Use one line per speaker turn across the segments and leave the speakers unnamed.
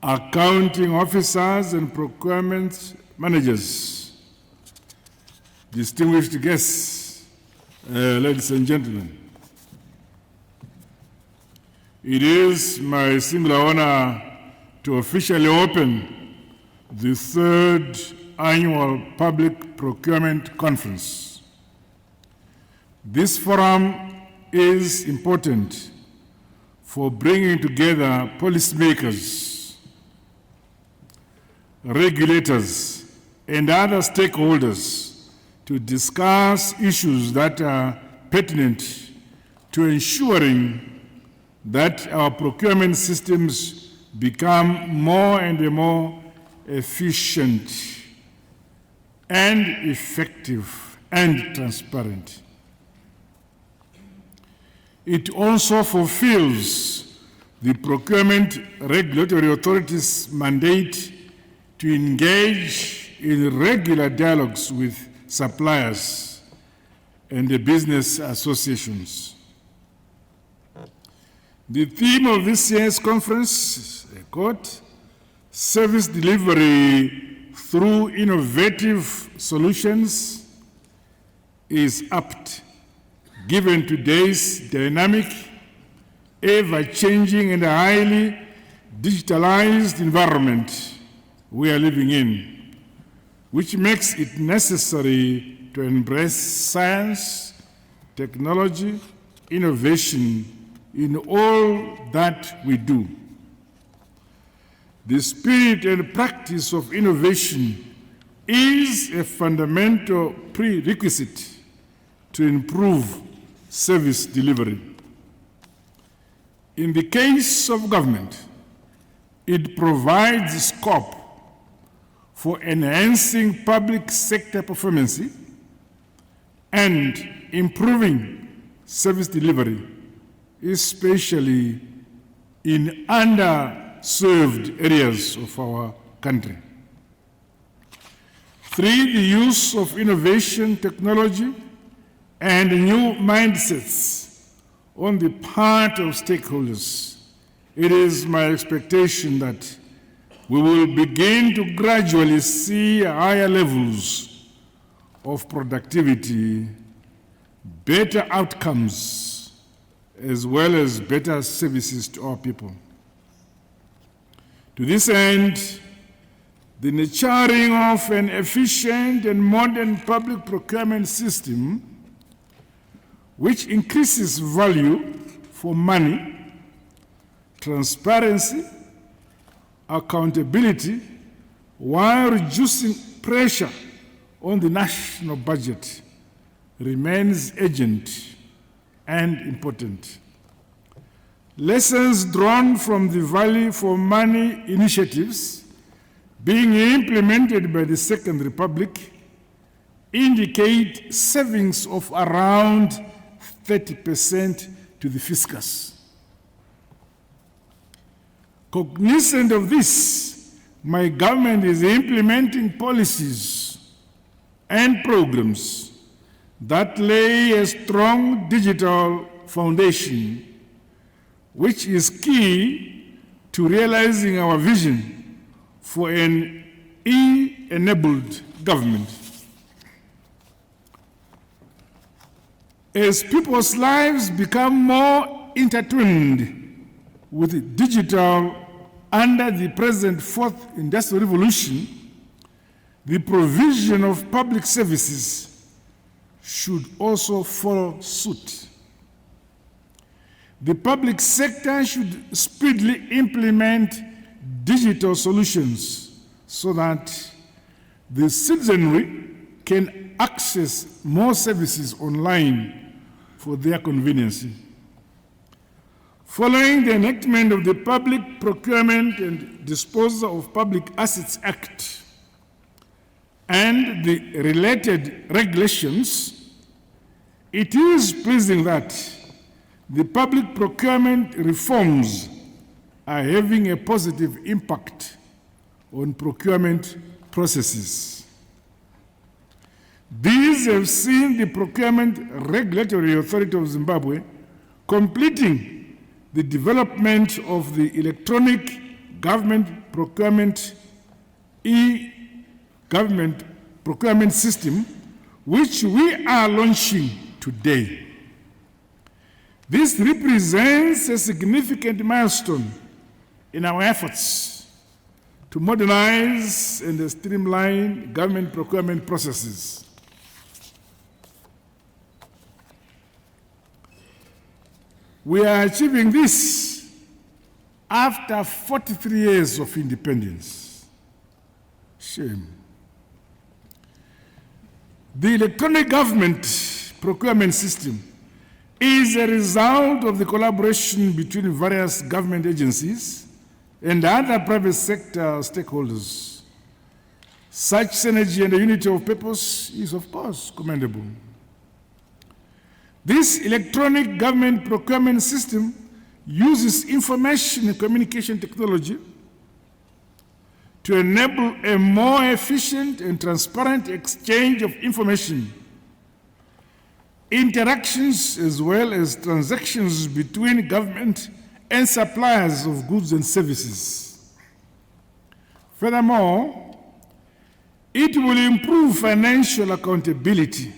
accounting officers and procurement managers, distinguished guests, ladies and gentlemen. It is my singular honor to officially open the third Annual Public Procurement Conference. This forum is important for bringing together policymakers, regulators, and other stakeholders to discuss issues that are pertinent to ensuring that our procurement systems become more and more efficient and effective and transparent. It also fulfills the procurement regulatory authority's mandate to engage in regular dialogues with suppliers and the business associations. The theme of this year's conference, Service Delivery Through Innovative Solutions, is apt given today's dynamic, ever-changing and highly digitalized environment we are living in, which makes it necessary to embrace science, technology, innovation in all that we do. The spirit and practice of innovation is a fundamental prerequisite to improve service delivery. In the case of government, it provides scope for enhancing public sector performance and improving service delivery, especially in underserved areas of our country. Through the use of innovation, technology, and new mindsets on the part of stakeholders, it is my expectation that we will begin to gradually see higher levels of productivity, better outcomes, as well as better services to our people. To this end, the nurturing of an efficient and modern public procurement system which increases value for money, transparency, accountability, while reducing pressure on the national budget remains urgent and important. Lessons drawn from the value for money initiatives being implemented by the Second Republic indicate savings of around 30% to the fiscus. Cognizant of this, my government is implementing policies and programs that lay a strong digital foundation, which is key to realizing our vision for an e-enabled government. As people's lives become more intertwined with digital under the present fourth industrial revolution, the provision of public services should also follow suit. The public sector should speedily implement digital solutions so that the citizenry can access more services online for their convenience. Following the enactment of the Public Procurement and Disposal of Public Assets Act and the related regulations, it is pleasing that the public procurement reforms are having a positive impact on procurement processes. These have seen the Procurement Regulatory Authority of Zimbabwe completing the development of the electronic government procurement e-government procurement system, which we are launching today. This represents a significant milestone in our efforts to modernize and streamline government procurement processes. We are achieving this after 43 years of independence. Shame. The electronic government procurement system is a result of the collaboration between various government agencies and other private sector stakeholders. Such synergy and unity of purpose is, of course, commendable. This electronic government procurement system uses information and communication technology to enable a more efficient and transparent exchange of information, interactions as well as transactions between government and suppliers of goods and services. Furthermore, it will improve financial accountability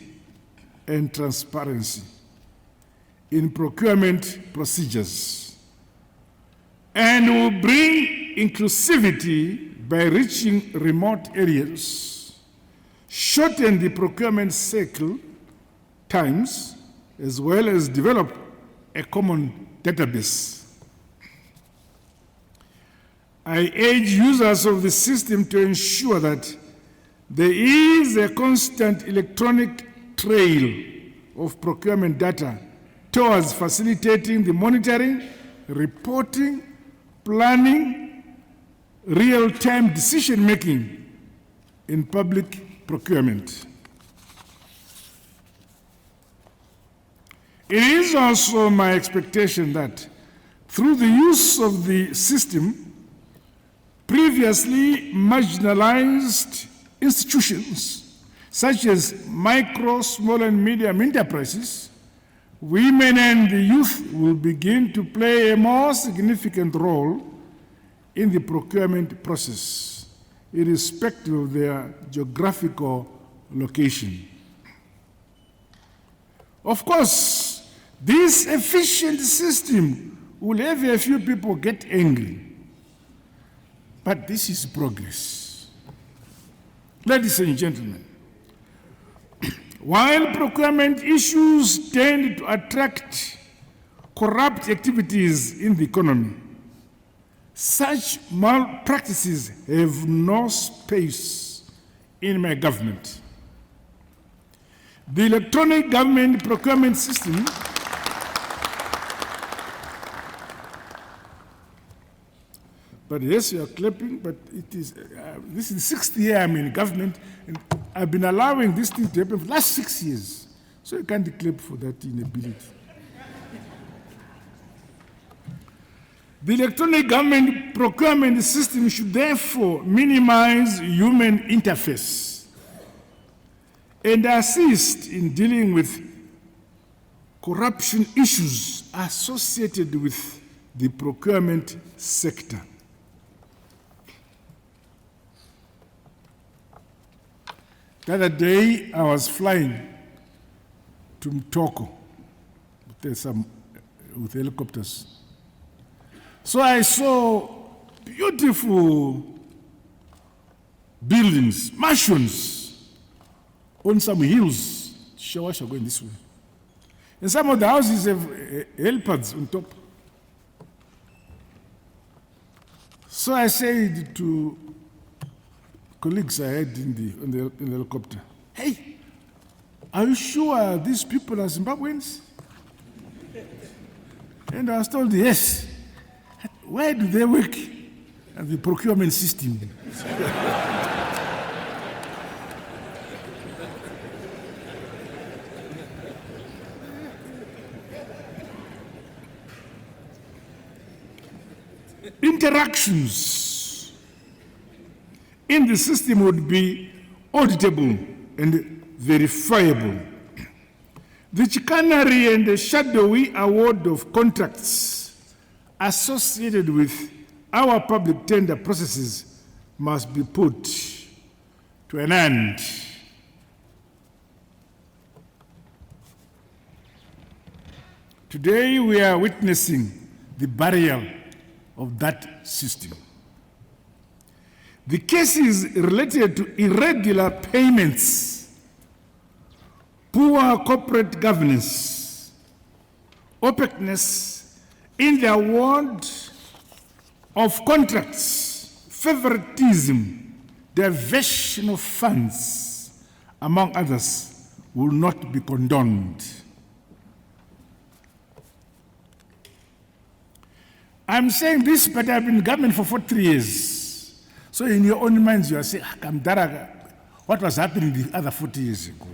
and transparency in procurement procedures and will bring inclusivity by reaching remote areas, shorten the procurement cycle times, as well as develop a common database. I urge users of the system to ensure that there is a constant electronic trail of procurement data towards facilitating the monitoring, reporting, planning, real-time decision-making in public procurement. It is also my expectation that through the use of the system, previously marginalized institutions such as micro, small, and medium enterprises, women and the youth will begin to play a more significant role in the procurement process, irrespective of their geographical location. Of course, this efficient system will have a few people get angry, but this is progress. Ladies and gentlemen, while procurement issues tend to attract corrupt activities in the economy, such malpractices have no space in my government. The electronic government procurement system but yes, you are clapping, but it is, this is the 6th year I'm in government, and I've been allowing this thing to happen for the last 6 years. So you can't clap for that inability. The electronic government procurement system should therefore minimize human interface and assist in dealing with corruption issues associated with the procurement sector. The other day, I was flying to Mtoko with helicopters. So I saw beautiful buildings, mansions on some hills. Shawasha going this way. And some of the houses have helipads on top. So I said to colleagues I had in the helicopter, hey, are you sure these people are Zimbabweans? And I was told, yes. Where do they work? At the procurement system. Interactions in the system would be auditable and verifiable. The chicanery and the shadowy award of contracts associated with our public tender processes must be put to an end. Today we are witnessing the burial of that system. The cases related to irregular payments, poor corporate governance, opaqueness in the award of contracts, favoritism, diversion of funds, among others, will not be condoned. I'm saying this, but I've been in government for 43 years. So in your own minds, you are saying, what was happening the other 40 years ago?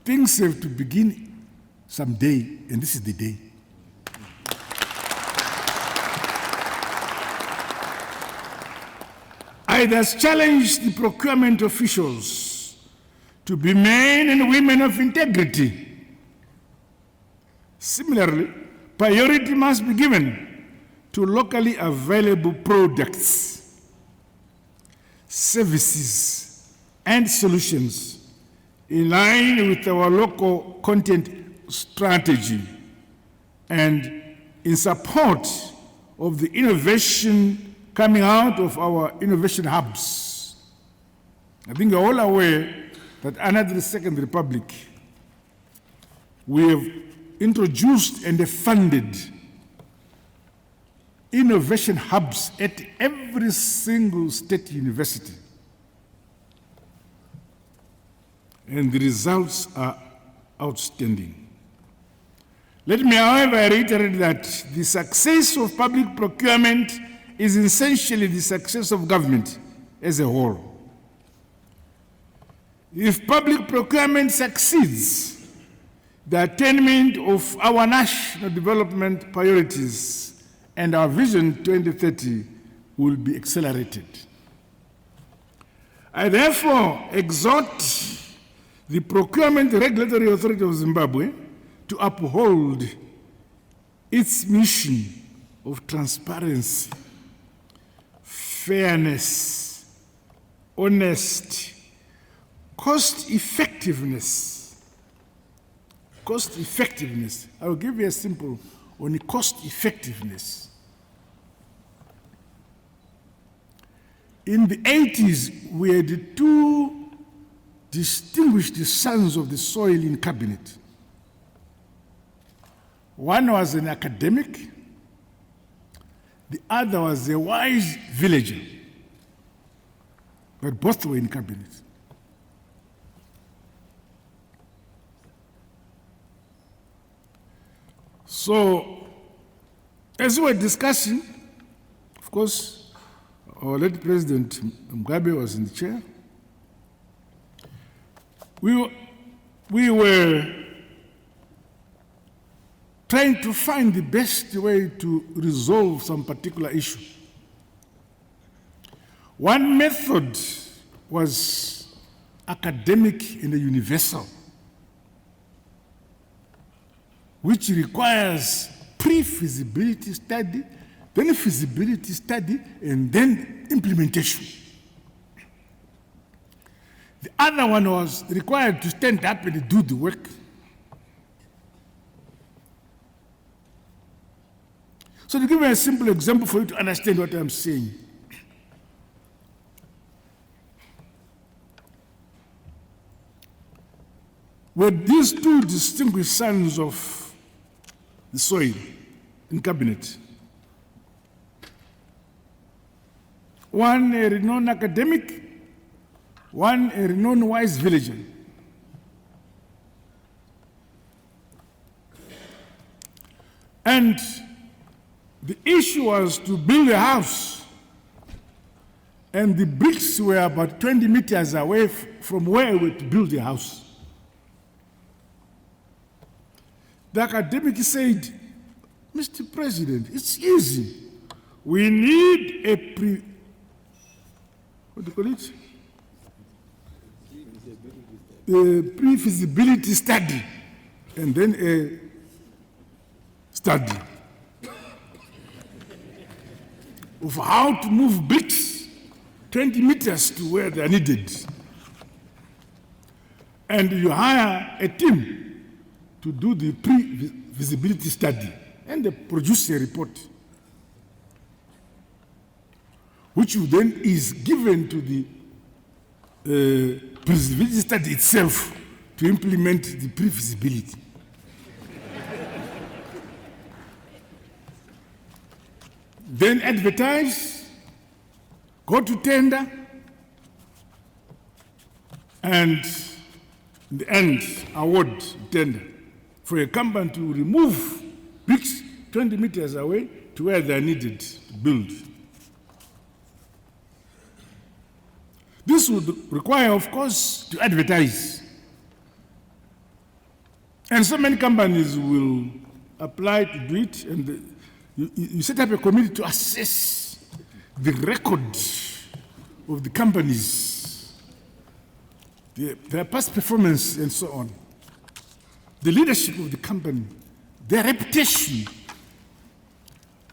Things have to begin someday, and this is the day. I thus challenge the procurement officials to be men and women of integrity. Similarly, priority must be given to locally available products, services, and solutions in line with our local content strategy and in support of the innovation coming out of our innovation hubs. I think you're all aware that under the Second Republic, we have introduced and funded innovation hubs at every single state university. And the results are outstanding. Let me, however, reiterate that the success of public procurement is essentially the success of government as a whole. If public procurement succeeds, the attainment of our national development priorities and our Vision 2030 will be accelerated. I therefore exhort the Procurement Regulatory Authority of Zimbabwe to uphold its mission of transparency, fairness, honesty, cost effectiveness. Cost effectiveness. I will give you a simple on the cost effectiveness. In the 80s, we had two distinguished sons of the soil in cabinet. One was an academic, the other was a wise villager, but both were in cabinet. So, as we were discussing, of course, our late President Mnangagwa was in the chair. We were trying to find the best way to resolve some particular issue. One method was academic and universal, which requires pre-feasibility study, then feasibility study, and then implementation. The other one was required to stand up and do the work. So to give you a simple example for you to understand what I'm saying. With these two distinguished sons of the soil in cabinet, one a renowned academic, one a renowned wise villager. And the issue was to build a house, and the bricks were about 20 meters away from where we were to build the house. The academic said, Mr. President, it's easy. We need a what do you call it? A pre-feasibility study, and then a study. of how to move bricks 20 meters to where they are needed. And you hire a team to do the pre-feasibility study, and they produce a report, which then is given to the feasibility study itself to implement the pre-feasibility. Then advertise, go to tender, and in the end, award tender for a company to remove bricks 20 meters away to where they are needed to build. This would require, of course, to advertise. And so many companies will apply to do it, and you set up a committee to assess the record of the companies, their past performance and so on, the leadership of the company, their reputation,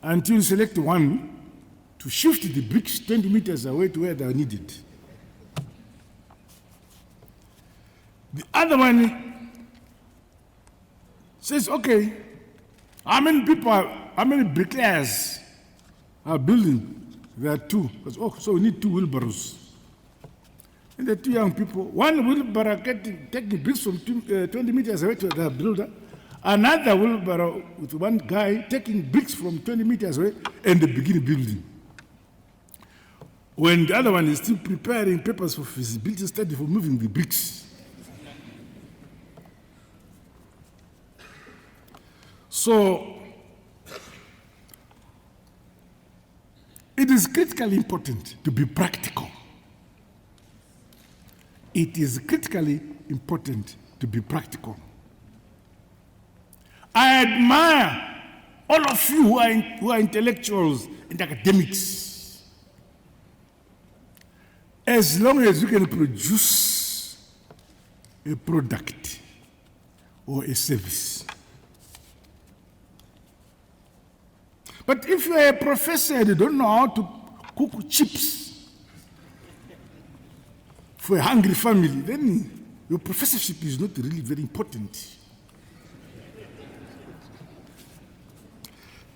until you select one to shift the bricks 20 meters away to where they are needed. The other one says, okay, how many bricklayers are building? There are two. So we need 2 wheelbarrows. And the 2 young people, one wheelbarrow taking bricks from 20 meters away to the builder, another wheelbarrow with one guy taking bricks from 20 meters away and they begin building. When the other one is still preparing papers for feasibility study for moving the bricks. So, it is critically important to be practical. It is critically important to be practical. I admire all of you who are intellectuals and academics. As long as you can produce a product or a service. But if you are a professor and you don't know how to cook chips for a hungry family, then your professorship is not really very important.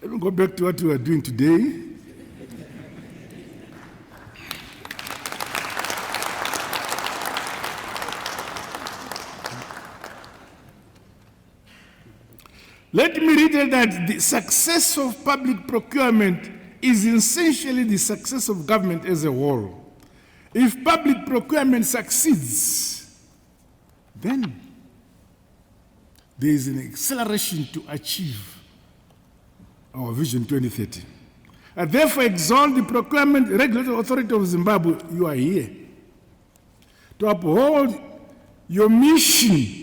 Let me go back to what we are doing today. Let me reiterate that the success of public procurement is essentially the success of government as a whole. If public procurement succeeds, then there is an acceleration to achieve our Vision 2030. I therefore exalt the Procurement Regulatory Authority of Zimbabwe, you are here, to uphold your mission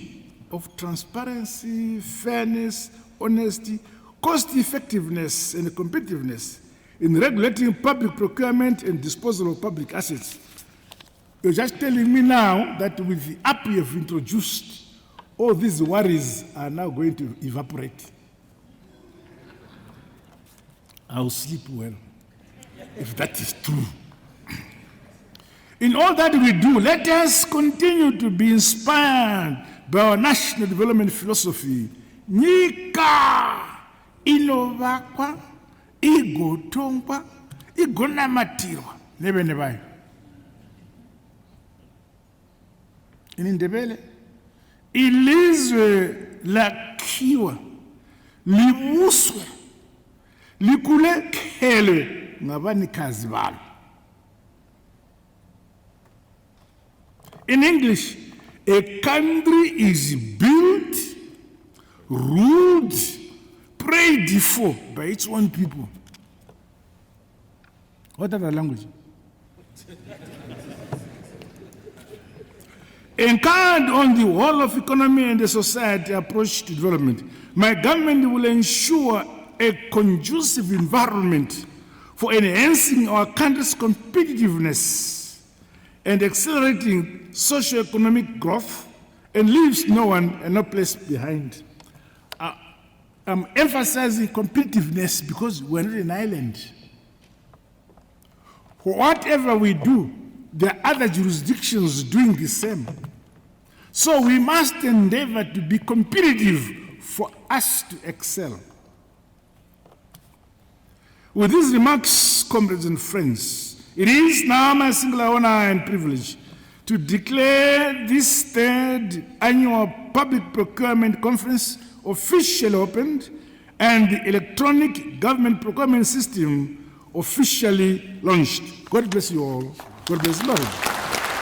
of transparency, fairness, honesty, cost-effectiveness, and competitiveness in regulating public procurement and disposal of public assets. You're just telling me now that with the app you have introduced, all these worries are now going to evaporate. I'll sleep well, if that is true. In all that we do, let us continue to be inspired by our national development philosophy. Nyika inovakwa, igotongwa, igonamatirwa nebene bayo. Inindebele, ilizwe lakhiwa, libuswe, likulekhelwe ngabanikazi balo. In English, a country is built, ruled, prayed for by its own people. What other language? Encouraged on the whole of economy and the society approach to development, my government will ensure a conducive environment for enhancing our country's competitiveness and accelerating socio-economic growth, and leaves no one and no place behind. I'm emphasizing competitiveness because we're not an island. Whatever we do, there are other jurisdictions doing the same. So we must endeavor to be competitive for us to excel. With these remarks, comrades and friends, it is now my singular honor and privilege to declare this third annual Public Procurement Conference officially opened and the electronic government procurement system officially launched. God bless you all. God bless the Lord.